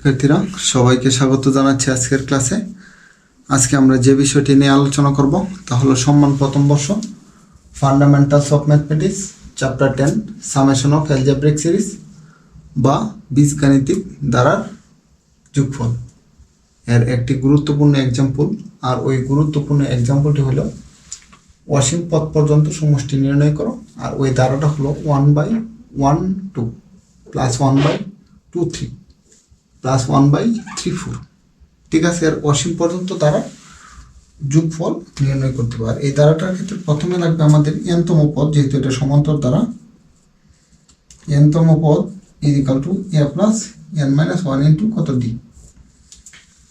শিক্ষার্থীরা সবাইকে স্বাগত জানাচ্ছি আজকের ক্লাসে। আজকে আমরা যে বিষয়টি নিয়ে আলোচনা করব তা হলো সম্মান প্রথম বর্ষ, fundamentals of mathematics, chapter 10 summation of algebraic series বা বীজগাণিতিক ধারার যোগফল এর একটি গুরুত্বপূর্ণ এক্সাম্পল। আর ওই গুরুত্বপূর্ণ এক্সাম্পলটি হলো অসীম পদ পর্যন্ত সমষ্টি নির্ণয় করো। আর ওই ধারাটা হলো 1/1 2 প্লাস 1/2 3 প্লাস 1/3 4। ঠিক আছে, আর অসীম পর্যন্ত দ্বারা যোগফল নির্ণয় করতে পারে। এই দ্বারাটার ক্ষেত্রে প্রথমে লাগবে আমাদের এনতম পদ, যেহেতু এটা সমান্তর দ্বারা। এনতম পদ equal to a plus n minus 1 into কত ডি।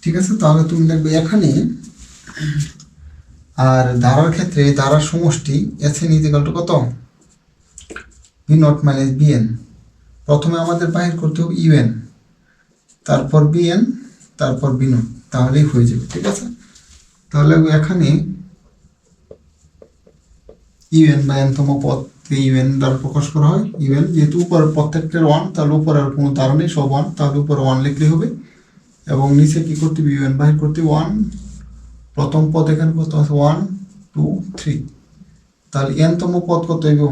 ঠিক আছে, তাহলে তুমি দেখবে এখানে আর ধারার ক্ষেত্রে ধারার সমষ্টি এসএন ইকুয়াল টু কত, বি নট মাইনাস বিএন। প্রথমে আমাদের বাহির করতে হবে ইউএন, তারপর বিএন, তারপর বি নট, তাহলেই হয়ে যাবে। ঠিক আছে, তাহলে এখানে ইউএন বা এনতম পদকে ইউএন দ্বারা প্রকাশ করা হয়। ইউএন যেহেতু উপরের প্রত্যেকটার 1, তাহলে উপরে আর কোনো ধারা নেই, সব 1, তাহলে উপরে 1 লিখলেই হবে। এবং নিচে কি করতে হবে, ইউএন বাহির করতে 1, প্রথম পদ এখানে কত আছে 1 2 3, তাহলে এনতম পদ কত হইব,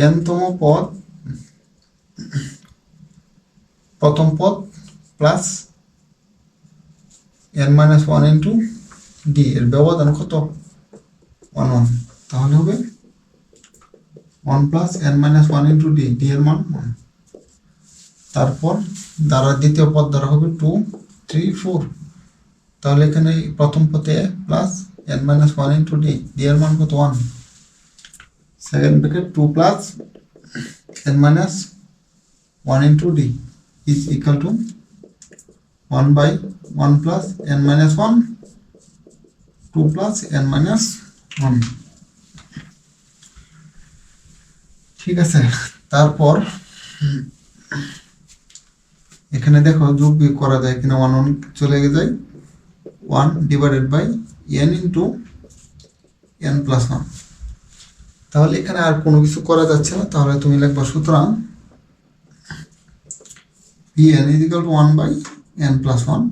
এনতম পদ প্রথম পদ plus n minus 1 into D, এর ব্যবধান কত 1 1, তাহলে হবে 1 plus n minus 1 into D, D এর মান 1। তারপর দ্বারা দ্বিতীয় পদ দ্বারা হবে 2 3 4, তাহলে এখানে প্রথম পদে plus n minus 1 into D, D এর মান কত 1। Second bracket 2 plus n minus 1 into D is equal to 1/1 plus n minus 1, 2 plus n minus 1। ঠিক আছে, তারপর এখানে দেখো যোগ বিয়োগ করা যায় কিনা, 1 1 চলে যায়, 1 divided by n into n plus 1। তাহলে এখানে আর কোনো কিছু করা যাচ্ছে না, তাহলে তুমি লিখবা সুতরাং bn is equal to 1/n plus 1।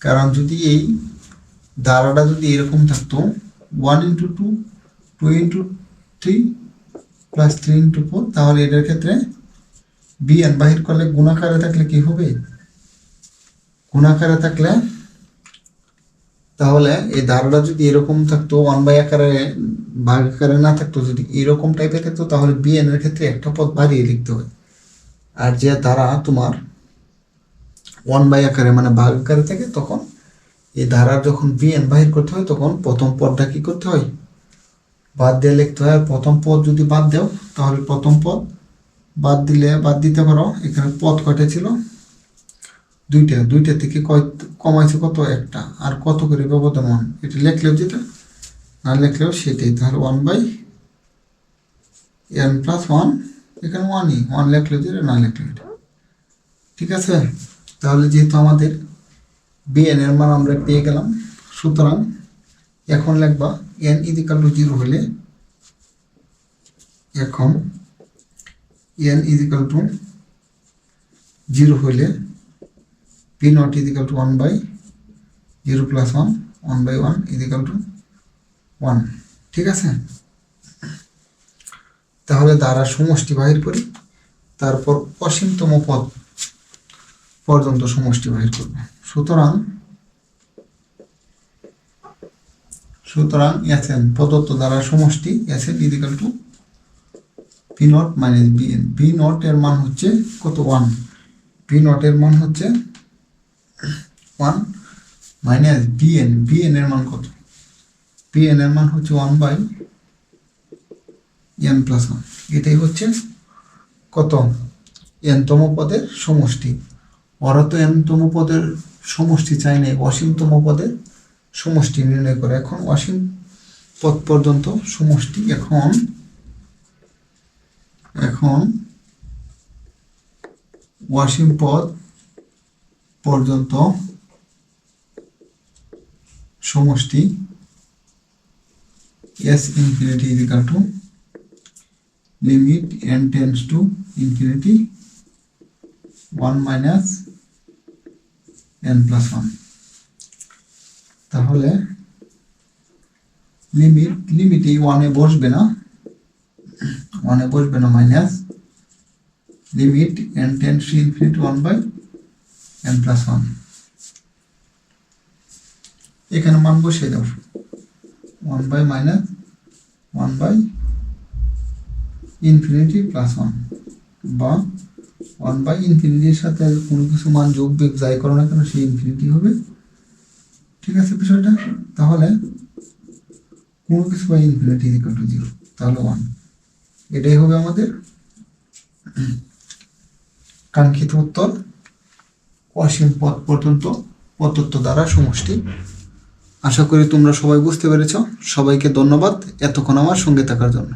কারণ যদি এই ধারাটা যদি এরকম থাকতো 1 ইন্টু 2 2 ইন্টু 3 প্লাস 3 ইন্টু 4, তাহলে এটার ক্ষেত্রে bn বাহির করলে গুণাকারে থাকলে কি হবে, গুণাকারে থাকলে তাহলে এই ধারাটা যদি এরকম থাকতো 1 আকারে ভাগ আকারে না থাকতো, যদি এরকম টাইপের থাকতো, তাহলে bn এর ক্ষেত্রে একটা পদ বাড়িয়ে লিখতে হয়। আর যে ধারা তোমার 1 আকারে মানে ভাগ আকারে থাকে, তখন এই ধারার যখন বিএন বাহির করতে হয় তখন প্রথম পদটা কি করতে হয়, বাদ দিয়ে লিখতে হয়। প্রথম পদ যদি বাদ দাও, তাহলে প্রথম পদ বাদ দিতে পারো। এখানে পদ কয়টা ছিল, দুইটা থেকে কমাইছে কত, একটা। আর কত করে ব্যবধান 1, এটা লিখলেও যেটা, না লিখলেও সেটাই। তাহলে 1/n প্লাস 1, এখানে 1 লিখলেও যেটা, না লিখলেও এটা। ঠিক আছে, তাহলে যেহেতু আমাদের bn এর মান আমরা পেয়ে গেলাম, সুতরাং এখন লিখবা n ইকুয়াল টু 0 হলে, এখন n ইকুয়াল টু 0 হলে p not equal to 1/0 plus 1 1/1 equal to 1। ঠিক আছে, তাহলে দ্বারা সমষ্টি বাহির করি, তারপর অসীমতম পদ পর্যন্ত সমষ্টি বাহির করব। সুতরাং এসএন প্রদত্ত দ্বারা সমষ্টি S N equal to P naught minus B N. P naught এর মান হচ্ছে কত 1, পি নট এর মান হচ্ছে 1 মাইনাস বিএন, বিএন এর মান কত, বিএন এর মান হচ্ছে 1/n প্লাস 1। এটাই হচ্ছে কত, এনতম পদের সমষ্টি। ওরা তো এনতম পদের সমষ্টি চাই নাই, অসীমতম পদের সমষ্টি নির্ণয় করে। এখন অসীম পদ পর্যন্ত সমষ্টি, এখন অসীম পদ পর্যন্ত সমষ্টি s infinity is equal to limit n tends to infinity 1 minus n plus 1। তাহলে লিমিটে 1 এ বসবে না, minus limit n tends to infinity 1 by n plus 1। এখানে মান বসিয়ে দাও, 1 by minus 1 by infinity plus 1, বা 1 বাই ইনফিনিটির সাথে কোনো কিছু মান যোগ বিয়োগ যাই করো না কেন সেই ইনফিনিটি হবে। ঠিক আছে বিষয়টা? তাহলে কোনো কিছু বাই ইনফিনিটি ইকুয়াল টু 0, তাহলে 1। এটাই হবে আমাদের কাঙ্ক্ষিত উত্তর, অসীম পথ পর্যন্ত প্রদত্ত দ্বারা সমষ্টি। আশা করি তোমরা সবাই বুঝতে পেরেছ। সবাইকে ধন্যবাদ এতক্ষণ আমার সঙ্গে থাকার জন্য।